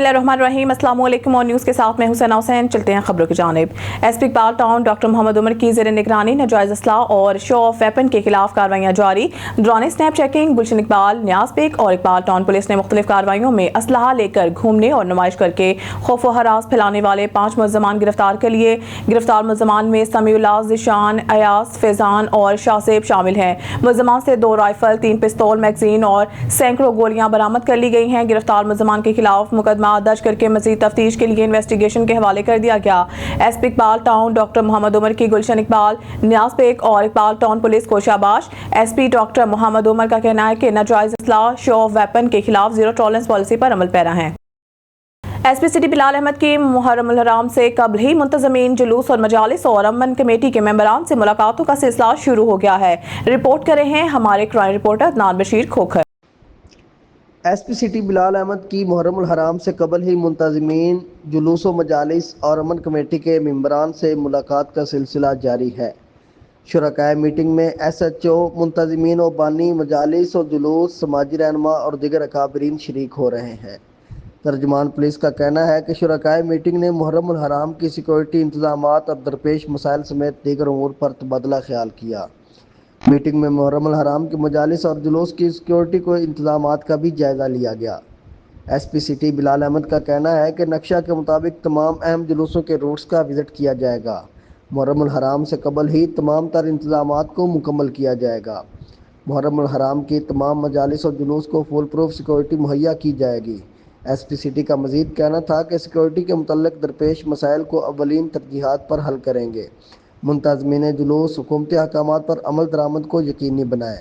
बिस्मिल्लाहिर्रहमानिर्रहीम। अस्सलाम वालेकुम और न्यूज़ के साथ मैं हुसैन हुसैन। चलते हैं खबरों की जानिब। SP Iqbal town doctor Muhammad Umar की ज़ेर निगरानी नाजायज़ असलाह और शो ऑफ वेपन के खिलाफ कार्रवाइयाँ जारी। दौरान स्नैप चेकिंग गुलशन इकबाल, न्याज बेग और इकबाल टाउन पुलिस ने मुख्तलिफ कार्रवाइयों में असलहा लेकर घूमने और नुमाइश करके खौफ व हरास फैलाने वाले 5 मुल्ज़मान गिरफ्तार कर लिए। गिरफ्तार मुल्ज़मान में समीउल्लाह, ज़िशान, अयास, फैज़ान और शाहसेब शामिल हैं। मुल्ज़मान से 2 राइफल, 3 पिस्तौल, मैगजीन और सैकड़ों गोलियां बरामद कर ली गई हैं। गिरफ्तार मुल्ज़मान के खिलाफ मुकदमा दर्ज करके मज़ीद तफ्तीश के लिए इन्वेस्टिगेशन के हवाले कर दिया गया। SP Iqbal town doctor Muhammad Umar की गुलशन इकबाल, न्याज बेग और इकबाल टाउन पुलिस को शाबाश। एसपी डॉक्टर मोहम्मद उमर का कहना है कि नाजायज़ असलाह, शो ऑफ वेपन के खिलाफ ज़ीरो टॉलरेंस पॉलिसी पर अमल पैरा है। एसपी सिटी बिलाल अहमद की मुहर्रमुल हराम से कबल ही मुंतज़मीन जुलूस और मजालिस और अमन कमेटी के मेंबरान से मुलाकातों का सिलसिला शुरू हो गया है। रिपोर्ट कर रहे हैं हमारे crime reporter Adnan Bashir Khokhar. SP city Bilal Ahmad की मुहर्रमुल हराम से कबल ही मुंतज़मीन जुलूस व मजालिस और अमन कमेटी के मेंबरान से मुलाकात का सिलसिला जारी है। शुरकाए मीटिंग में SHO, मुंतज़मीन व बानी मजालिस और जुलूस, समाजी रहनुमा और दिगर अकाबरीन शरीक हो रहे हैं। तर्जुमान पुलिस का कहना है कि शुरकाए मीटिंग ने मुहर्रमुल हराम की सिक्योरिटी इंतजामात और दरपेश मसाइल समेत दीगर उमूर पर तबादला ख्याल किया। मीटिंग में मुहर्रमुल हराम के मजालिस और जुलूस की सिक्योरिटी को इंतजामात का भी जायज़ा लिया गया। एसपी सिटी बिलाल अहमद का कहना है कि नक्शा के मुताबिक तमाम अहम जुलूसों के रूट्स का विज़िट किया जाएगा। मुहर्रमुल हराम से कबल ही तमाम तर इंतजामात को मुकम्मल किया जाएगा। मुहर्रमुल हराम की तमाम मजालिस और जुलूस को फुल प्रूफ सिक्योरिटी मुहैया की जाएगी। एसपी सिटी का मज़ीद कहना था कि सिक्योरिटी के मुतल्लिक़ दरपेश मसाइल को अव्वलीन तरजीहात पर हल करेंगे। मुंतज़मीन जुलूस हुकूमती अहकामात पर अमल दरामद को यकीनी बनाएँ।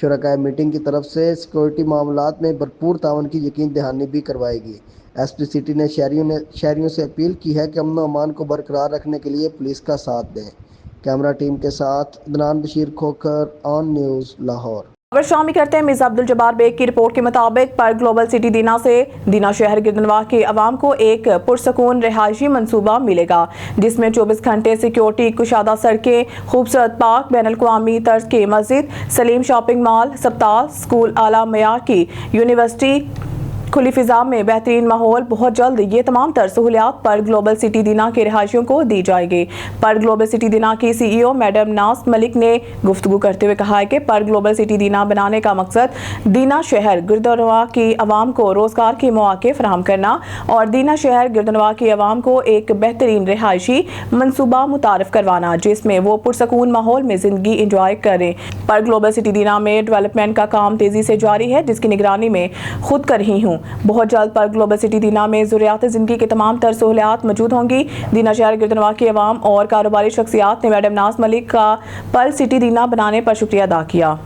शुरकाए मीटिंग की तरफ से सिक्योरिटी मामलात में भरपूर तावन की यकीन दहानी भी करवाएगी। एसपी सिटी ने शहरियों से अपील की है कि अमन व अमान को बरकरार रखने के लिए पुलिस का साथ दें। कैमरा टीम के साथ अदनान बशीर खोखर, ऑन न्यूज़, लाहौर। खबर शामिल करते हैं। मिर्ज़ा अब्दुल जब्बार बेग की रिपोर्ट के मुताबिक पर ग्लोबल सिटी दीना से दीना शहर गिरदनवाह के अवाम को एक पुरसकून रिहायशी मंसूबा मिलेगा, जिसमें 24 घंटे सिक्योरिटी, कुशादा सड़कें, खूबसूरत पार्क, बैनुल अक़वामी तर्ज की मस्जिद, सलीम शॉपिंग मॉल, अस्पताल, स्कूल, आला मयार की यूनिवर्सिटी, खुली फिजा में बेहतरीन माहौल। बहुत जल्द ये तमाम तर सहूलियात पर ग्लोबल सिटी दीना के रिहायशियों को दी जाएगी। पर ग्लोबल सिटी दीना की CEO मैडम नाज मलिक ने गुफ्तगू करते हुए कहा है कि पर ग्लोबल सिटी दीना बनाने का मकसद दीना शहर गिरदनवाह की आवाम को रोज़गार के मौके फराहम करना और दीना शहर गिरदनवाह की आवाम को एक बेहतरीन रिहायशी मनसूबा मुतारफ़ करवाना, जिसमें वो पुरसकून माहौल में ज़िंदगी इंजॉय करें। पर ग्लोबल सिटी दीना में डेवलपमेंट का काम तेज़ी से जारी है, जिसकी निगरानी में खुद कर रही हूँ। बहुत जल्द पर ग्लोबल सिटी दीना में ज़रूरियात ज़िंदगी के तमाम तर सहूलियात मौजूद होंगी। दीना शहर गिरदनवाह की आवाम और कारोबारी शख्सियात ने मैडम नाज मलिक का पर सिटी दीना बनाने पर शुक्रिया अदा किया।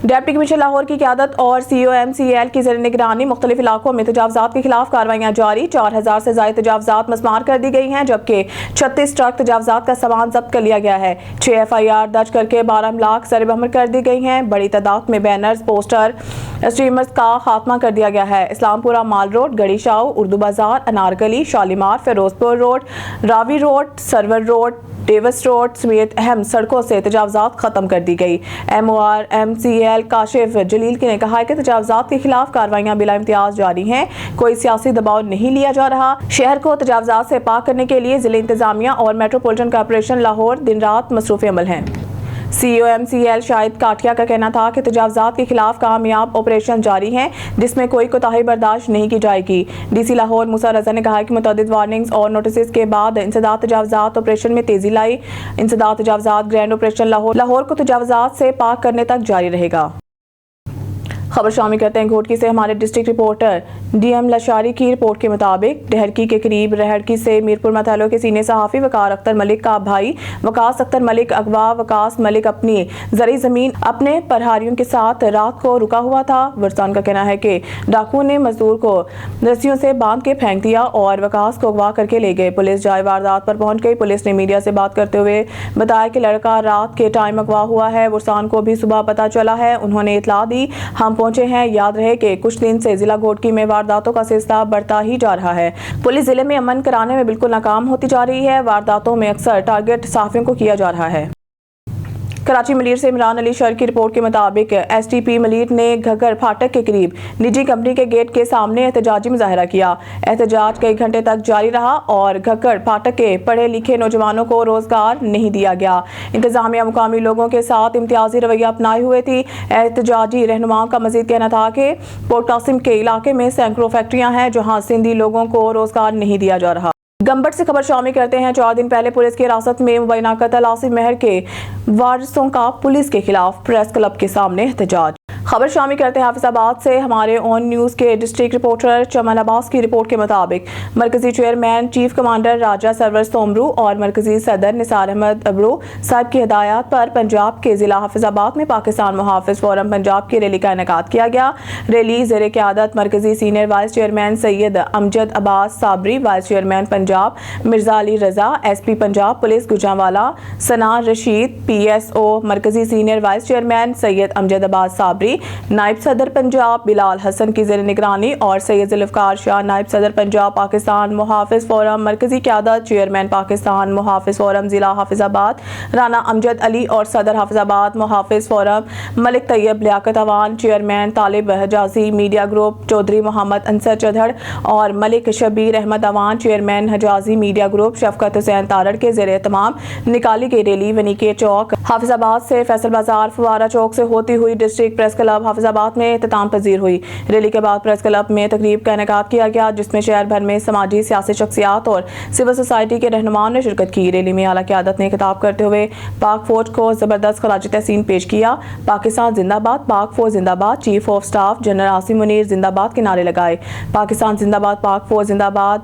डिप्टी कमिश्नर लाहौर की क़यादत और COMCL की ज़ेर निगरानी मुख्तलिफ इलाकों में तजावज़ात के खिलाफ कार्रवाइयाँ जारी। 4000 से ज़ायद तजावज़ात मस्मार कर दी गई हैं, जबकि 36 ट्रक तजावज़ात का सामान जब्त कर लिया गया है। 6 FIR दर्ज करके 12 लाख सरबराह कर दी गई हैं। बड़ी तादाद में बैनर्स, पोस्टर, स्ट्रीमर्स का खात्मा कर दिया गया है। इस्लामपुरा माल रोड, गड़ी Shah, Urdu Bazaar, Anarkali, Shalimar, Ferozepur road, Ravi road, Sarwar road, Davis road समेत अहम सड़कों से तजावज़ात ख़त्म कर दी गई। MOR MCL काशिफ जलील ने कहा है कि तजावज़ात के खिलाफ कार्रवाइयाँ बिला इम्तियाज जारी हैं। कोई सियासी दबाव नहीं लिया जा रहा। शहर को तजावज़ात से पाक करने के लिए ज़िला इंतजामिया और मेट्रोपॉलिटन कॉर्पोरेशन लाहौर दिन रात मसरूफ़ अमल हैं। COMCL शाहिद काटिया का कहना था कि तजावज़ात के खिलाफ कामयाब ऑपरेशन जारी हैं, जिसमें कोई कोताही बर्दाश्त नहीं की जाएगी। DC लाहौर मूसा रज़ा ने कहा कि मुतअद्दिद वार्निंग्स और नोटिस के बाद इंसदाद तजावज़ात ऑपरेशन में तेज़ी लाई। इंसदाद तजावज़ात ग्रैंड ऑपरेशन लाहौर को तजावज़ात से पाक करने तक जारी रहेगा। खबर शामिल करते हैं घोटकी से हमारे डिस्ट्रिक्ट रिपोर्टर DM लशारी की रिपोर्ट के मुताबिक डहरकी के करीब रहड़की से मीरपुर मथैलो के सीनियर सहाफ़ी वकार अख्तर मलिक का भाई वकास अख्तर मलिक अगवा। वकास मलिक अपनी ज़री ज़मीन अपने प्रहारियों के साथ रात को रुका हुआ था। वर्सान का कहना है कि डाकुओं ने मजदूर को रस्सियों से बांध के फेंक दिया और वकास को अगवा करके ले गए। पुलिस जाए वारदात पर पहुंच गई। पुलिस ने मीडिया से बात करते हुए बताया कि लड़का रात के टाइम अगवा हुआ है। वर्सान को भी सुबह पता चला है, उन्होंने इतला दी, हम पहुंचे हैं। याद रहे कि कुछ दिन से जिला घोटकी में वारदातों का सिलसिला बढ़ता ही जा रहा है। पुलिस जिले में अमन कराने में बिल्कुल नाकाम होती जा रही है। वारदातों में अक्सर टारगेट सहाफ़ियों को किया जा रहा है। कराची मलीर से इमरान अली शर की रिपोर्ट के मुताबिक STP मलीर ने घग्गर फाटक के करीब निजी कंपनी के गेट के सामने एहतजाजी मुजाहरा किया। एहतजाज कई घंटे तक जारी रहा और घग्गर फाटक के पढ़े लिखे नौजवानों को रोजगार नहीं दिया गया। इंतजामिया मुकामी लोगों के साथ इम्तियाजी रवैया अपनाए हुए थी। एहतजाजी रहनुमाओं का मजीद कहना था कि पोर्ट कासिम के इलाके में सैकड़ों फैक्ट्रियां हैं जहां सिंधी लोगों को रोजगार नहीं दिया जा रहा। गंबट से खबर शामिल करते हैं। 4 दिन पहले पुलिस की हिरासत में मुबैना कत्ल आसिफ मेहर के वारिसों का पुलिस के खिलाफ प्रेस क्लब के सामने एहतजाज। खबर शामिल करते हैं हाफिजाबाद से। हमारे ऑन न्यूज़ के डिस्ट्रिक्ट रिपोर्टर चमन अब्बास की रिपोर्ट के मुताबिक मरकजी chairman chief commander Raja Sarwar Somru और मरकजी सदर निसार अहमद अबरू साहब की हिदायत पर पंजाब के जिला हाफिजाबाद में पाकिस्तान मुहाफिज फोरम पंजाब की रैली का इनेकाद किया गया। रैली ज़ेर क़यादत मरकजी senior vice chairman Syed Amjad Abbas Sabri, vice chairman Punjab Mirza Ali Raza, SP Punjab police Gujranwala Sana Rashid, PSO मरकजी senior vice chairman Syed Amjad Abbas Sabri, नायब सदर पंजाब बिलाल हसन की ज़ेर निगरानी और सैयद जुल्फ़कार शाह नायब सदर पंजाब पाकिस्तान मुहाफिज फोरम मरकजी क़यादत, चेयरमैन पाकिस्तान मुहाफिज फोरम ज़िला हाफिजाबाद राना अमजद अली और सदर हाफिजाबाद मुहाफिज forum Malik Tayyab Liaquat Awan, chairman Talib Hijazi media group Chaudhry Mohammad Ansar Chaudhry और Malik Shabbir Ahmed Awan, chairman Hijazi media group Shafqat Hussain Tarar के ज़ेर एहतमाम निकाली गई रैली वनीके चौक हाफिजाबाद से फैसल बाजार फुवारा चौक से होती हुई डिस्ट्रिक्ट प्रेस क्लब हाफिजाबाद में इख्तिताम पजीर हुई। रैली के बाद प्रेस क्लब में तकरीब का इनेकाद किया गया जिसमें शहर भर में समाजी सियासी शख्सियात और सिविल सोसाइटी के रहनुमाओं ने शिरकत की। रैली में आला क़यादत ने खिताब करते हुए पाक फौज को ज़बरदस्त खराज तहसीन पेश किया। पाकिस्तान जिंदाबाद, पाक फौज जिंदाबाद, chief of staff general Asim Munir जिंदाबाद के नारे लगाए। पाकिस्तान जिंदाबाद, पाक फौज जिंदाबाद,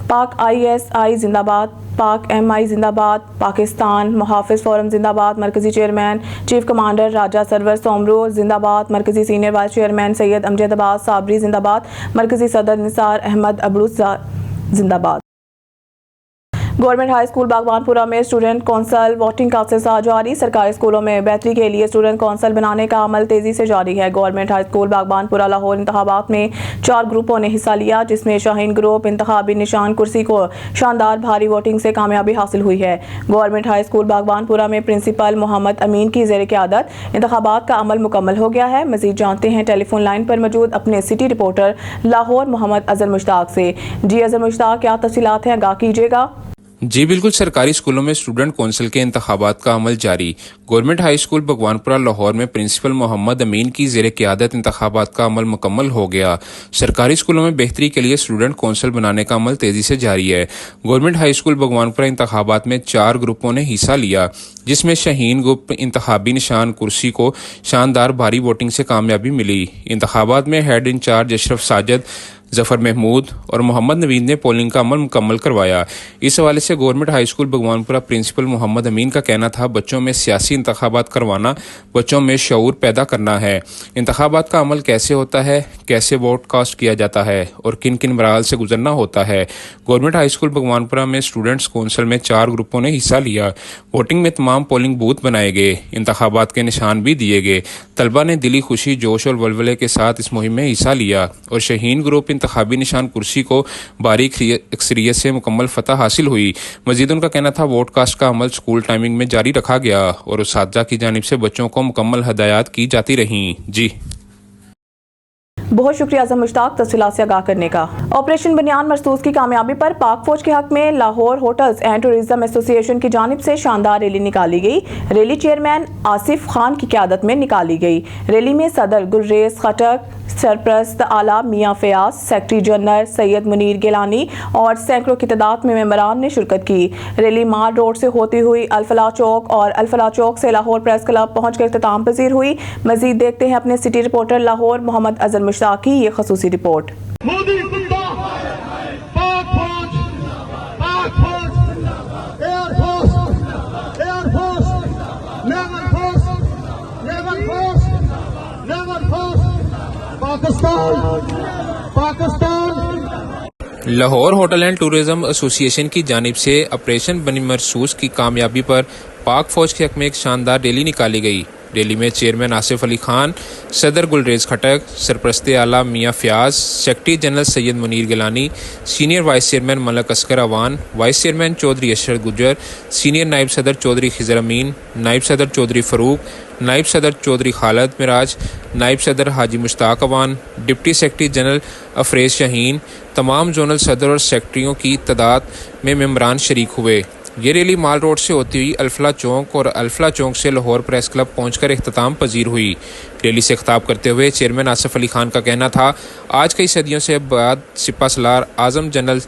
पाक ISI जिंदाबाद, पाक MI जिंदाबाद, पाकिस्तान मुहाफिज फोरम जिंदाबाद, मरकजी chairman chief commander Raja Sarwar Soomro जिंदाबाद, मरकजी senior vice chairman Syed Amjad Abbas Sabri जिंदाबाद, मरकजी सदर निसार अहमद अबरू जिंदाबाद। गवर्नमेंट हाई स्कूल बागवानपुरा में स्टूडेंट कौंसल वोटिंग का सिलसिला जारी। सरकारी स्कूलों में बेहतरी के लिए स्टूडेंट कौंसल बनाने का अमल तेजी से जारी है। Government high school Baghbanpura Lahore इंतखाबात में 4 ग्रुपों ने हिस्सा लिया जिसमें शाहीन ग्रुप इंतखाबी निशान कुर्सी को शानदार भारी वोटिंग से कामयाबी हासिल हुई है। गवर्नमेंट हाई स्कूल बागवानपुरा में प्रिंसिपल मोहम्मद अमीन की ज़ेर क़यादत इंतखाबात का अमल मुकम्मल हो गया है। मजीद जानते हैं टेलीफोन लाइन पर मौजूद अपने सिटी रिपोर्टर लाहौर मोहम्मद अजहर मुश्ताक से। जी अजहर मुश्ताक, क्या तफसीलात हैं, आगाह कीजिएगा। जी बिल्कुल, सरकारी स्कूलों में स्टूडेंट कौंसिल के इंतखाबात का अमल जारी। Government high school Bhagwanpura Lahore में प्रिंसिपल मोहम्मद अमीन की ज़ेर क़यादत इंतखाबात का अमल मुकम्मल हो गया। सरकारी स्कूलों में बेहतरी के लिए स्टूडेंट कौंसिल बनाने का अमल तेजी से जारी है। गवर्नमेंट हाई स्कूल भगवानपुरा इंतखाबात में 4 ग्रुपों ने हिस्सा लिया जिसमें शाहीन ग्रुप इंतखाबी निशान कुर्सी को शानदार भारी वोटिंग से कामयाबी मिली। इंतखाबात में हेड इंचार्ज अशरफ साजिद, जफर महमूद और मोहम्मद नवीद ने पोलिंग का अमल मुकम्मल करवाया। इस हवाले से government high school Bhagwanpura principal Mohammad Amin का कहना था, बच्चों में सियासी इंतखाबात करवाना बच्चों में शऊर पैदा करना है। इंतखाबात का अमल कैसे होता है, कैसे वोट कास्ट किया जाता है और किन किन मराहल से गुजरना होता है। गवर्नमेंट हाई स्कूल भगवानपुरा में स्टूडेंट्स कौंसिल में 4 ग्रुपों ने हिस्सा लिया। वोटिंग में तमाम पोलिंग बूथ बनाए गए, इंतखाबात के निशान भी दिए गए। तलबा ने दिली खुशी, जोश और वलवले के साथ इस मुहिम में हिस्सा लिया और शाहीन ग्रुप इंतखाबी निशान कुर्सी को बारीक अक्सरियत से मुकम्मल फतह हासिल हुई। मजीद उनका कहना था, वोट कास्ट का अमल स्कूल टाइमिंग में जारी रखा गया और उस्ताद की जानिब से बच्चों को मुकम्मल हदायत की जाती रहीं। जी बहुत शुक्रिया अजहर मुश्ताक तफसीलात से आगाह करने का। ऑपरेशन बनियान मरसूस की कामयाबी पर पाक फौज के हक में Lahore hotels and tourism association की जानिब से शानदार रैली निकाली गई। रैली चेयरमैन आसिफ खान की क़यादत में निकाली गई। रैली में सदर गुर्रेज खटक, सरप्रस्त आला मियाँ फयाज, सेक्रेटरी जनरल सैयद मुनीर गिलानी और सैकड़ों की तादाद में मेंबरान ने शिरकत की। रैली माल रोड से होती हुई अल्फला चौक और अल्फला चौक से लाहौर प्रेस क्लब पहुंचकर इख्तिताम पजीर हुई। मजीद देखते हैं अपने सिटी रिपोर्टर लाहौर मोहम्मद अजहर मुश्ताक की ये खसूसी रिपोर्ट। मोदी जिंदा, पाक फौज, air force, naval force, Pakistan. Lahore hotel and tourism association की जानिब से ऑपरेशन बनी मरसूस की कामयाबी पर पाक फौज के हक में एक शानदार रैली निकाली गई। ریلی میں چیئرمین آصف علی خان، صدر گلریز کھٹک، سرپرست اعلیٰ Mian Fayyaz, secretary general Syed Munir Gilani, senior vice chairman Malik Asghar Awan, vice chairman Chaudhry Ashraf Gujjar, senior نائب صدر چودھری خضر امین، نائب صدر چودھری فاروق، نائب صدر چودھری خالد معراج، نائب صدر حاجی مشتاق اوان، ڈپٹی سیکرٹری جنرل افریز شاہین، تمام زونل صدر اور سیکرٹریوں کی تعداد میں ممبران شریک ہوئے۔ یہ ریلی مال روڈ سے ہوتی ہوئی الفلا چوک اور الفلا چوک سے لاہور پریس کلب پہنچ کر اختتام پذیر ہوئی۔ ریلی سے خطاب کرتے ہوئے چیئرمین آصف علی خان کا کہنا تھا، آج کئی صدیوں سے بعد سپہ سالار اعظم جنرل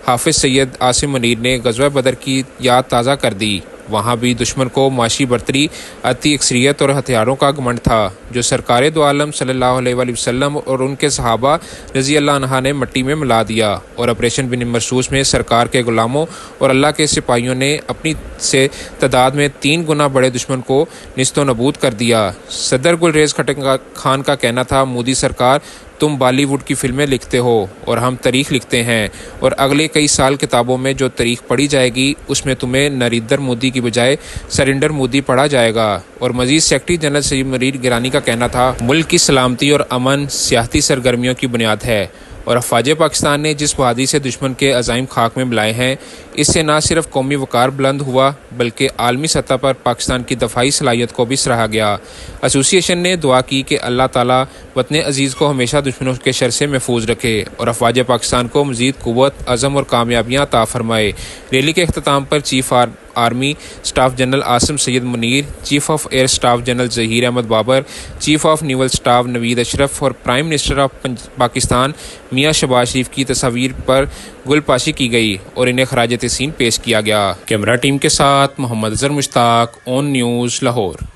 حافظ سید عاصم منیر نے غزوہ بدر کی یاد تازہ کر دی۔ وہاں بھی دشمن کو معاشی برتری، عددی اکثریت اور ہتھیاروں کا گھمنڈ تھا، جو سرکار دو عالم صلی اللہ علیہ وآلہ وسلم اور ان کے صحابہ رضی اللہ عنہ نے مٹی میں ملا دیا، اور آپریشن بن مرصوص میں سرکار کے غلاموں اور اللہ کے سپاہیوں نے اپنی سے تعداد میں 3 گنا بڑے دشمن کو نیست و نابود کر دیا۔ صدر گلریز کھٹک خان کا کہنا تھا، مودی سرکار تم بالی ووڈ کی فلمیں لکھتے ہو اور ہم تاریخ لکھتے ہیں، اور اگلے کئی سال کتابوں میں جو تاریخ پڑھی جائے گی اس میں تمہیں نریندر مودی کی بجائے سرنڈر مودی پڑھا جائے گا۔ اور مزید سیکرٹری جنرل سید منیر گیلانی کا کہنا تھا، ملک کی سلامتی اور امن سیاحتی سرگرمیوں کی بنیاد ہے، اور افواج پاکستان نے جس بہادری سے دشمن کے عزائم خاک میں ملائے ہیں، اس سے نہ صرف قومی وقار بلند ہوا بلکہ عالمی سطح پر پاکستان کی دفاعی صلاحیت کو بھی سراہا گیا۔ ایسوسی ایشن نے دعا کی کہ اللہ تعالیٰ وطن عزیز کو ہمیشہ دشمنوں کے شر سے محفوظ رکھے اور افواج پاکستان کو مزید قوت، عزم اور کامیابیاں عطا فرمائے۔ ریلی کے اختتام پر chief army staff general Asim Syed Munir, chief of air staff general Zaheer Ahmed Babar, chief of naval staff Naveed Ashraf اور پرائم منسٹر آف پاکستان میاں شہباز شریف کی تصاویر پر گل پاشی کی گئی اور انہیں خراج تحسین پیش کیا گیا۔ کیمرہ ٹیم کے ساتھ محمد اظہر مشتاق، اون نیوز، لاہور۔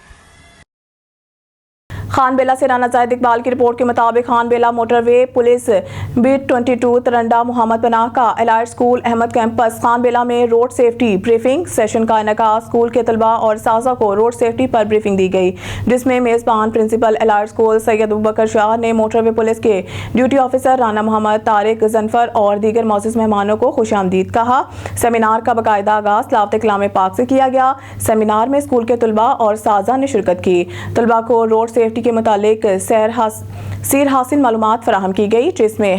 خان بیلا سے رانا زاہد اقبال کی رپورٹ کے مطابق Khan Bela motorway police beat 22 Tranda Muhammad Panah کا elite school Ahmed campus Khan Bela میں روڈ سیفٹی بریفنگ سیشن کا انعقاد۔ اسکول کے طلباء اور اساتذہ کو روڈ سیفٹی پر بریفنگ دی گئی، جس میں میزبان پرنسپل الائٹ اسکول سید ابوبکر شاہ نے موٹر وے پولیس کے ڈیوٹی آفیسر رانا محمد طارق زنفر اور دیگر معزز مہمانوں کو خوش آمدید کہا۔ سیمینار کا باقاعدہ آغاز تلاوت کلام پاک سے کیا گیا۔ سیمینار میں اسکول کے طلباء اور اساتذہ نے شرکت کی۔ طلباء کو روڈ سیفٹی کے متعلق سیر حاصل معلومات فراہم کی گئی، جس میں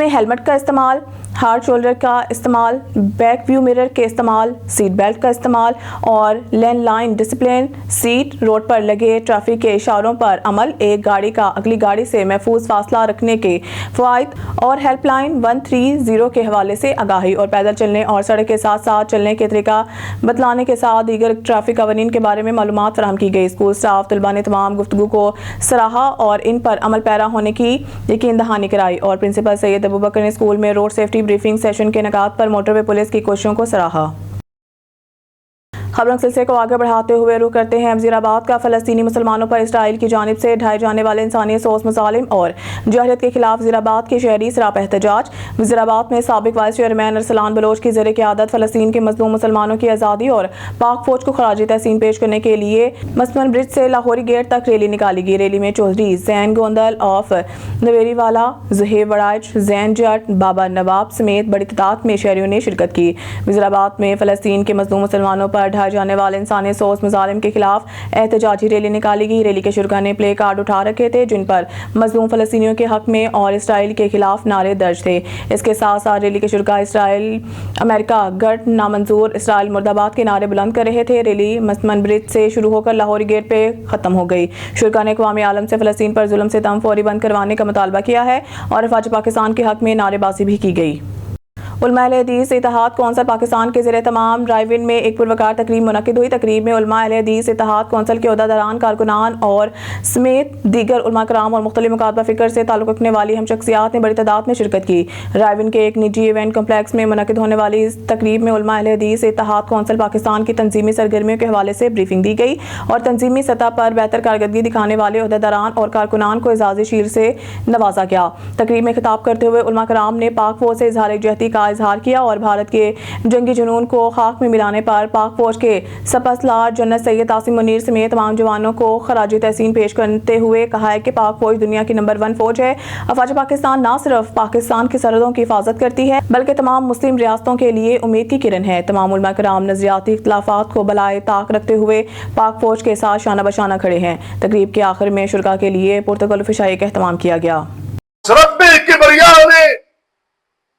ہیلمٹ کا استعمال، ہارڈ شولڈر کا استعمال، بیک ویو مرر کے استعمال، سیٹ بیلٹ کا استعمال اور لین لائن ڈسپلن، سیٹ، روڈ پر لگے ٹریفک کے اشاروں پر عمل، ایک گاڑی کا اگلی گاڑی سے محفوظ فاصلہ رکھنے کے فوائد اور ہیلپ لائن 130 کے حوالے سے آگاہی اور پیدل چلنے اور سڑک کے ساتھ ساتھ چلنے کے طریقہ بتلانے کے ساتھ دیگر ٹریفک قوانین کے بارے میں معلومات فراہم کی گئی۔ اسکول اسٹاف طلباء نے تمام گفتگو کو سراہا اور ان پر عمل پیرا ہونے کی یقین دہانی کرائی، اور پرنسپل سید ابوبکر نے اسکول میں روڈ سیفٹی بریفنگ سیشن کے انعقاد پر موٹر وے پولیس کی کوششوں کو سراہا۔ خبروں کے سلسلے کو آگے بڑھاتے ہوئے رخ کرتے ہیں وزیر آباد کا۔ فلسطینی مسلمانوں پر اسرائیل کی جانب سے ڈھائے جانے والے انسانی سوز مظالم اور جہریت کے خلاف وزیر آباد کے شہری سراپا احتجاج۔ وزیر آباد میں سابق وائس چیئرمین ارسلان بلوچ کی زیر قیادت فلسطین کے مظلوم مسلمانوں کی آزادی اور پاک فوج کو خراج تحسین پیش کرنے کے لیے مسمن برج سے لاہوری گیٹ تک ریلی نکالی گئی۔ ریلی میں چودھری زین گوندل آف نویری والا، زہیب وڑائچ، زین جٹ، بابا نواب سمیت بڑی تعداد میں شہریوں نے شرکت کی۔ وزیر آباد میں فلسطین کے مظلوم مسلمانوں پر ڈھائے جانے والے انسانی سوز مظالم کے خلاف احتجاجی ریلی نکالی گئی۔ ریلی کے شرکاء نے پلے کارڈ اٹھا رکھے تھے جن پر مظلوم فلسطینیوں کے حق میں اور اسرائیل کے خلاف نعرے درج تھے۔ اس کے ساتھ ساتھ ریلی کے شرکاء اسرائیل امریکہ گٹ نامنظور، اسرائیل مرد آباد کے نعرے بلند کر رہے تھے۔ ریلی مسمن برج سے شروع ہو کر لاہوری گیٹ پہ ختم ہو گئی۔ شرکاء نے اقوام عالم سے فلسطین پر ظلم ستم فوری بند کروانے کا مطالبہ کیا ہے اور افواج پاکستان کے حق میں نعرے بازی بھی کی گئی۔ علماء اہل حدیث اتحاد کونسل پاکستان کے زیر اہتمام ڈرائیو ان میں ایک پروقار تقریب منعقد ہوئی۔ تقریب میں علماء اہل حدیث اتحاد کونسل کے عہدیداران، کارکنان اور سمیت دیگر علماء کرام اور مختلف مکاتبہ فکر سے تعلق رکھنے والی ہم شخصیات نے بڑی تعداد میں شرکت کی۔ ڈرائیو ان کے ایک نجی ایونٹ کمپلیکس میں منعقد ہونے والی اس تقریب میں علماء اہل حدیث اتحاد کونسل پاکستان کی تنظیمی سرگرمیوں کے حوالے سے بریفنگ دی گئی اور تنظیمی سطح پر بہتر کارکردگی دکھانے والے عہدیداران اور کارکنان کو اعزازی شیل سے نوازا گیا۔ تقریب میں خطاب کرتے ہوئے علماء کرام نے پاک فوج سے اظہار یکجہتی کا इजहार किया और भारत के जंगी जुनून को खाक में मिलाने पर पाक फौज के सपसलार जनरल सैयद आसिम मुनीर समेत तमाम जवानों को खराज तहसीन पेश करते हुए कहा है कि पाक फौज दुनिया की नंबर 1 फौज है। अफवाज पाकिस्तान न सिर्फ पाकिस्तान की सरहदों की हिफाजत करती है बल्कि तमाम मुस्लिम रियासतों के लिए उम्मीद की किरण है। तमाम उलमा कराम नजरियाती इख्तिलाफात को बलाए ताक रखते हुए पाक फौज के साथ शाना बशाना खड़े हैं। तकरीब के आखिर में शुरका के लिए पुरतकल्लुफ़ इशाई का एहतमाम किया गया। रब्बे किबरिया ने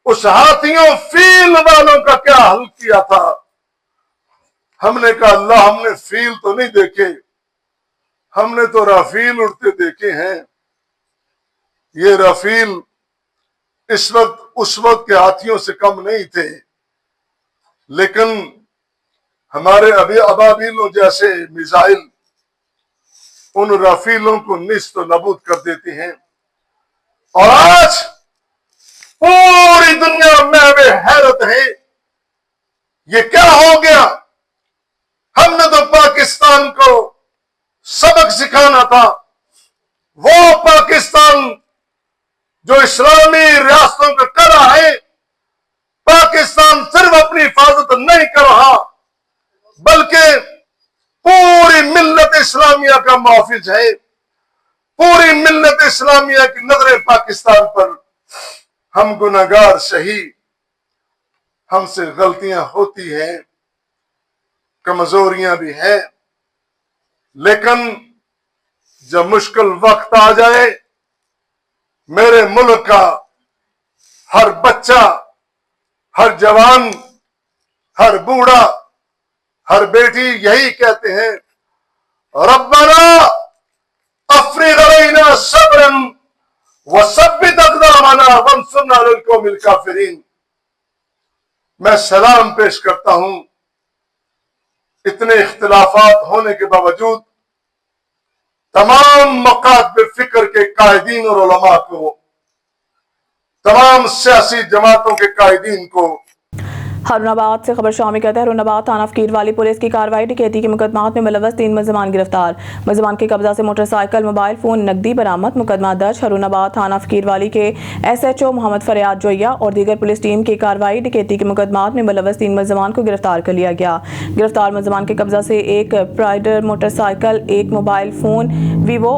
उस हाथियों फील वालों का क्या हल किया था। हमने कहा अल्लाह हमने फील तो नहीं देखे, हमने तो राफील उड़ते देखे हैं। ये राफील इस वक्त उस वक्त के हाथियों से कम नहीं थे, लेकिन हमारे अभी अबाबीलों जैसे मिसाइल उन राफीलों को निस्त नबूद कर देती हैं। और आज पूरी दुनिया में वे हैरत है, ये क्या हो गया। हमने तो पाकिस्तान को सबक सिखाना था। वो पाकिस्तान जो इस्लामी रियासतों का कर रहा है, पाकिस्तान सिर्फ अपनी हिफाजत नहीं कर रहा बल्कि पूरी मिल्लत इस्लामिया का मुहाफिज है। पूरी मिल्लत इस्लामिया की नजरें पाकिस्तान पर। हम गुनहगार सही, हमसे गलतियां होती हैं, कमजोरियां भी हैं, लेकिन जब मुश्किल वक्त आ जाए मेरे मुल्क का हर बच्चा, हर जवान, हर बूढ़ा, हर बेटी यही कहते हैं, रब्बना अफ्रिग अलैना सब्रन वसब्बित अक़दामना वंसुरना अलल कौमिल काफिरीन। मैं सलाम पेश करता हूं इतने इख्तिलाफात होने के बावजूद तमाम मकातब फिक्र के कायदीन और उलमा को, तमाम सियासी जमातों के कायदीन को। हारूनाबाद से खबर शामिल कहते हैं। हारूनाबाद थाना फकीर वाली पुलिस की कार्रवाई डकैती के मुकदमात में मुलव्वस 3 मुलज़मान गिरफ्तार। मुलज़मान के कब्जा से मोटरसाइकिल, मोबाइल फोन, नकदी बरामद। मुकदमा दर्ज। हारूनाबाद थाना फकीर वाली के SHO मोहम्मद फरियाद जोया और दीगर पुलिस टीम की कार्रवाई डकैती के मुकदमात में मुलव्वस 3 मुलज़मान को गिरफ्तार कर लिया गया। गिरफ्तार मुलज़मान के कब्जा से एक प्राइडर मोटरसाइकिल, एक मोबाइल फोन वीवो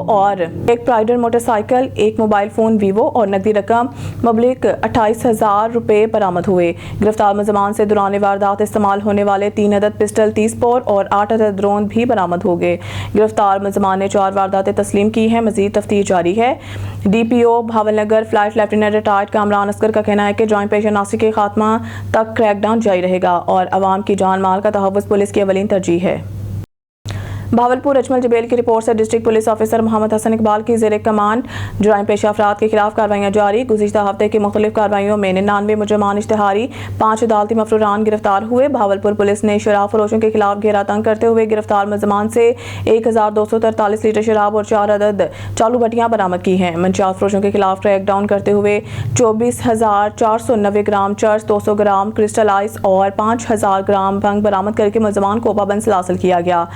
और नकदी रकम मुबलिक 28,000 रुपये बरामद हुए। गिरफ्तार मुलज़मान से दौरान वारदात इस्तेमाल होने वाले 3 अदद पिस्टल 30 बोर और 8 अदद ड्रोन भी बरामद हो गए। गिरफ्तार मुलज़मान ने 4 वारदातें तस्लीम की हैं। मजीद तफ्तीश जारी है। DPO Bahawalnagar flight lieutenant retired Kamran Asghar का कहना है कि जॉइंट पेशा नासी के खात्मा तक क्रैकडाउन जारी रहेगा और अवाम की जान माल का तहफ़्फ़ुज़ पुलिस की अवलीन तरजीह है। भावलपुर अजमल जबेल की रिपोर्ट से district police officer Muhammad Hassan Iqbal की ज़ेर कमान जुराइम पेशा अफराद के खिलाफ कार्रवाइयाँ जारी। गुज़िश्ता हफ्ते की मुख्तलिफ कार्रवाइयों में 99 मुजरमान इश्तिहारी, 5 अदालती मफरूरान गिरफ्तार हुए। भावलपुर पुलिस ने शराब फरोशों के खिलाफ घेरा तंग करते हुए गिरफ्तार मुलज़मान से 1243 लीटर शराब और 4 अदद चालू भट्टियाँ बरामद की हैं। मंशियात फरोशों के खिलाफ क्रैकडाउन करते हुए 24,490 ग्राम चर्च, 200 ग्राम क्रिस्टल आइस और 5,000 ग्राम भंग बरामद करके मुलज़मान को पाबंद सलासिल किया गया।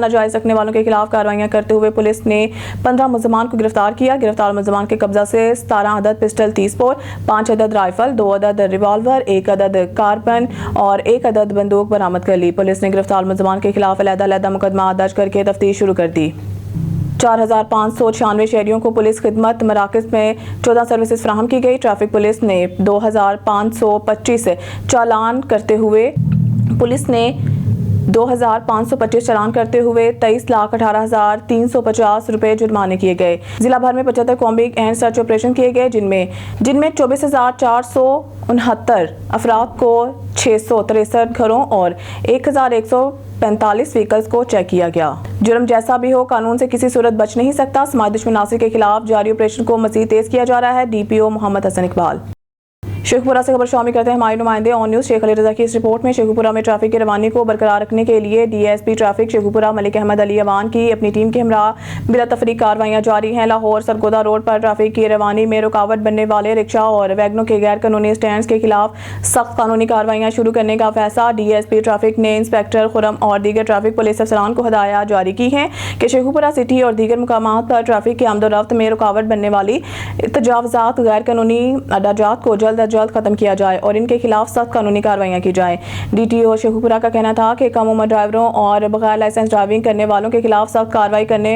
नाजायज रखने वालों के खिलाफ कार्रवाइयां करते हुए पुलिस ने 15 मुलज़मान को गिरफ्तार किया। गिरफ्तार मुलज़मान के कब्जा से 17 अदद पिस्टल 30 बोर, 5 अदद राइफल, 2 अदद रिवॉल्वर, 1 अदद कारबन और 1 अदद बंदूक बरामद कर ली। पुलिस ने गिरफ्तार मुलज़मान के खिलाफ अलग-अलग मुकदमा दर्ज करके तफ्तीश शुरू कर दी। 4,596 शहरियों को पुलिस खिदमत मराकज़ में 14 सर्विसेज फराहम की गई। ट्रैफिक पुलिस ने 2,525 चालान करते हुए 23,18,350 रुपए जुर्माने किए गए। जिला भर में 75 कॉम्बिंग एंड सर्च ऑपरेशन किए गए जिनमें 24,469 अफराद को 663 घरों और 1,145 व्हीकल्स को चेक किया गया। जुर्म जैसा भी हो, कानून से किसी सूरत बच नहीं सकता। समाज दुश्मनासी के खिलाफ जारी ऑपरेशन को मजीद तेज किया जा रहा है। DPO मोहम्मद हसन इकबाल। शेखपुरा से खबर शामिल करते हैं हमारे नुमाइंदे ऑन न्यूज़ शेख अली रजा की इस रिपोर्ट में। शेखपुरा में ट्रैफिक की रवानी को बरकरार रखने के लिए DSP ट्रैफिक शेखपुरा मलिक अहमद अली अवान की अपनी टीम के हमरा बिला तफरीक कार्रवाइयाँ जारी हैं। लाहौर सरगोदा रोड पर ट्रैफिक की रवानी में रुकावट बनने वाले रिक्शा और वैगनों के गैर कानूनी स्टैंड के खिलाफ सख्त कानूनी कार्रवाइयाँ शुरू करने का फैसला। DSP ट्रैफिक ने इंस्पेक्टर खुरम और दीगर ट्रैफिक पुलिस अफसरान को हदायत जारी की हैं कि शेखपुरा सिटी और दीगर मुकामात पर ट्रैफिक की आमदोरफ्त में रुकावट बनने वाली तजावज़ात, गैर कानूनी अड्डाजात को जल्द अज जल्द खत्म किया जाए और इनके खिलाफ सख्त कानूनी कार्रवाइयां की जाए। DTO शेखुपुरा का कहना था कि कम उम्र ड्राइवरों और बगैर लाइसेंस ड्राइविंग करने वालों के खिलाफ सख्त कार्रवाई करने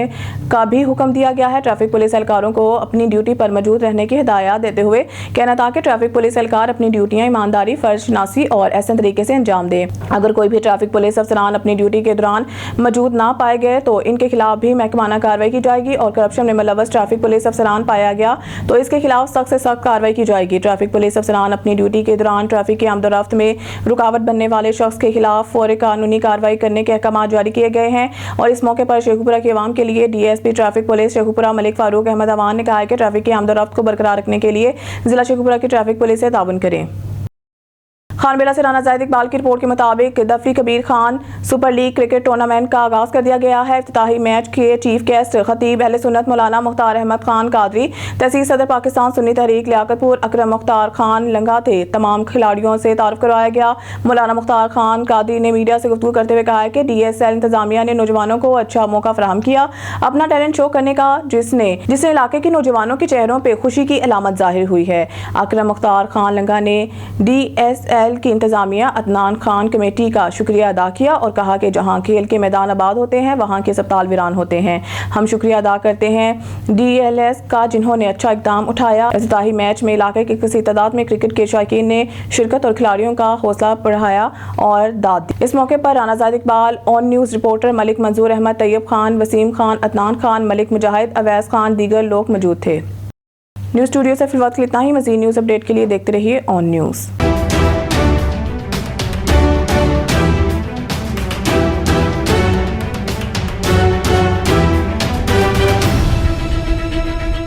का भी हुक्म दिया गया है। ट्रैफिक पुलिस एहलकारों को अपनी ड्यूटी पर मौजूद रहने की हिदायत देते हुए कहना था कि ट्रैफिक पुलिस एहलकार अपनी ड्यूटियां ईमानदारी, फर्ज शनासी और ऐसे तरीके से अंजाम दें। अगर कोई भी ट्रैफिक पुलिस अफसरान अपनी ड्यूटी के दौरान मौजूद ना पाए गए तो इनके खिलाफ भी महकमाना कार्रवाई की जाएगी और करप्शन में मुलव्वस ट्रैफिक पुलिस अफसरान पाया गया तो इसके खिलाफ सख्त से सख्त कार्रवाई की जाएगी। ट्रैफिक पुलिस अफसरान अपनी ड्यूटी के दौरान ट्रैफिक की आमदोरफ्त में रुकावट बनने वाले शख्स के खिलाफ फौरी कानूनी कार्रवाई करने के अहकाम जारी किए गए हैं। और इस मौके पर शेखुपुरा की आवाम के लिए DSP traffic police Sheikhupura Malik Farooq Ahmad Awan ने कहा है कि ट्रैफिक की आमदोरफ्त को बरकरार रखने के लिए जिला शेखुपुरा की ट्रैफिक पुलिस से ताउन करें। खानबेला से राना जाहिद इकबाल की रिपोर्ट के मुताबिक दफी Kabir Khan super league cricket tournament का आगाज कर दिया गया है। इफ्तिताही मैच के चीफ गेस्ट खतीब अहले सुन्नत मौलाना मुख्तार अहमद खान कादरी, तहसील सदर पाकिस्तान सुन्नी तहरीक लियाकतपुर अकरम मुख्तार खान लंगा थे। तमाम खिलाड़ियों से तारुफ करवाया गया। मौलाना मुख्तार खान कादरी ने मीडिया से गुफ्तगू करते हुए कहा है कि DSL इंतजामिया ने नौजवानों को अच्छा मौका फराहम किया अपना टैलेंट शो करने का, जिसने इलाके के नौजवानों के चेहरों पर खुशी की अलामत जाहिर हुई है। अकरम मुख्तार खान लंगा ने DSL की इंतजामिया अदनान खान कमेटी का शुक्रिया अदा किया और कहा कि जहां खेल के मैदान आबाद होते हैं वहां के अस्पताल वीरान होते हैं। हम शुक्रिया अदा करते हैं DLS का जिन्होंने अच्छा इक़दाम उठाया। इफ्तिताही मैच में इलाके की किसी तादाद में क्रिकेट के शौकीन ने शिरकत और खिलाड़ियों का हौसला बढ़ाया और दाद दी। इस मौके पर Rana Zahid Iqbal, on news reporter Malik मंजूर अहमद, तैयब खान, वसीम खान, अदनान खान, मलिक मुजाहिद, अवैस खान, दीगर लोग मौजूद थे। न्यूज़ स्टूडियो से फिलहाल इतना ही। मज़ीद न्यूज़ अपडेट के लिए देखते रहिए ऑन न्यूज़।